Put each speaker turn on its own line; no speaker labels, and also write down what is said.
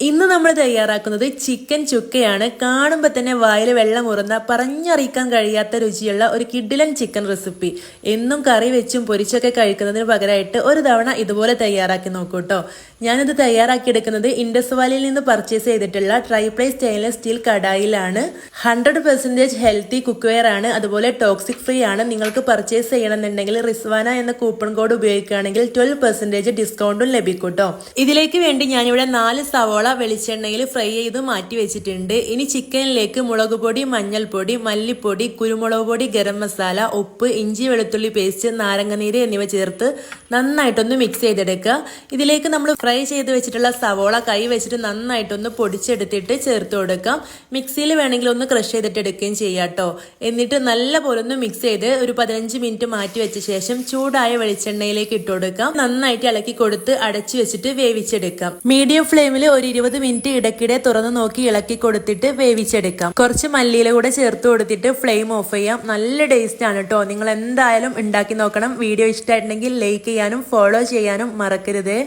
ഇന്ന് നമ്മൾ തയ്യാറാക്കുന്നത് ചിക്കൻ ചുക്കയാണ്. കാണുമ്പോൾ തന്നെ വായിൽ വെള്ളം ഉറന്ന പറഞ്ഞറിയിക്കാൻ കഴിയാത്ത രുചിയുള്ള ഒരു കിഡിലൻ ചിക്കൻ റെസിപ്പി. എന്നും കറി വെച്ചും പൊരിച്ചൊക്കെ കഴിക്കുന്നതിന് പകരമായിട്ട് ഒരു തവണ ഇതുപോലെ തയ്യാറാക്കി നോക്കൂ കേട്ടോ. ഞാനിത് തയ്യാറാക്കിയെടുക്കുന്നത് ഇൻഡസ് വാലിയിൽ നിന്ന് പർച്ചേസ് ചെയ്തിട്ടുള്ള ട്രൈപ്ലൈ സ്റ്റെയിൻലെസ് സ്റ്റീൽ കടായിലാണ്. 100% ഹെൽത്തി കുക്ക്വെയർ ആണ്, അതുപോലെ ടോക്സിക് ഫ്രീ ആണ്. നിങ്ങൾക്ക് പർച്ചേസ് ചെയ്യണമെന്നുണ്ടെങ്കിൽ റിസ്വാന എന്ന കൂപ്പൺ കോഡ് ഉപയോഗിക്കുകയാണെങ്കിൽ 12% ഡിസ്കൗണ്ടും ലഭിക്കും കേട്ടോ. ഇതിലേക്ക് വേണ്ടി ഞാനിവിടെ 4 സവോള വെളിച്ചെണ്ണയിൽ ഫ്രൈ ചെയ്ത് മാറ്റി വെച്ചിട്ടുണ്ട്. ഇനി ചിക്കനിലേക്ക് മുളക് പൊടി, മഞ്ഞൾപ്പൊടി, മല്ലിപ്പൊടി, കുരുമുളക് പൊടി, ഗരം മസാല, ഉപ്പ്, ഇഞ്ചി വെളുത്തുള്ളി പേസ്റ്റ്, നാരങ്ങനീര് എന്നിവ ചേർത്ത് നന്നായിട്ടൊന്ന് മിക്സ് ചെയ്തെടുക്കുക. ഇതിലേക്ക് നമ്മൾ ഫ്രൈ ചെയ്ത് വെച്ചിട്ടുള്ള സവോള കൈ വെച്ചിട്ട് നന്നായിട്ടൊന്ന് പൊടിച്ചെടുത്തിട്ട് ചേർത്ത് കൊടുക്കാം. മിക്സിയിൽ വേണമെങ്കിൽ ഒന്ന് ക്രഷ് ചെയ്തിട്ട് എടുക്കുകയും ചെയ്യാം കേട്ടോ. എന്നിട്ട് നല്ല പോലെ ഒന്ന് മിക്സ് ചെയ്ത് ഒരു 15 മിനിറ്റ് മാറ്റി വെച്ച ശേഷം ചൂടായ വെളിച്ചെണ്ണയിലേക്ക് ഇട്ട് കൊടുക്കാം. നന്നായിട്ട് ഇളക്കി കൊടുത്ത് അടച്ചു വെച്ചിട്ട് വേവിച്ചെടുക്കാം. മീഡിയം ഫ്ലെയിമിൽ ഒരു 20 മിനിറ്റ് ഇടയ്ക്കിടെ തുറന്നു നോക്കി ഇളക്കി കൊടുത്തിട്ട് വേവിച്ചെടുക്കാം. കുറച്ച് മല്ലിയില കൂടെ ചേർത്ത് കൊടുത്തിട്ട് ഫ്ലെയിം ഓഫ് ചെയ്യാം. നല്ല ടേസ്റ്റ് ആണ് കേട്ടോ. നിങ്ങൾ എന്തായാലും ഉണ്ടാക്കി നോക്കണം. വീഡിയോ ഇഷ്ടമായിട്ടുണ്ടെങ്കിൽ ലൈക്ക് ചെയ്യാനും ഫോളോ ചെയ്യാനും മറക്കരുത്.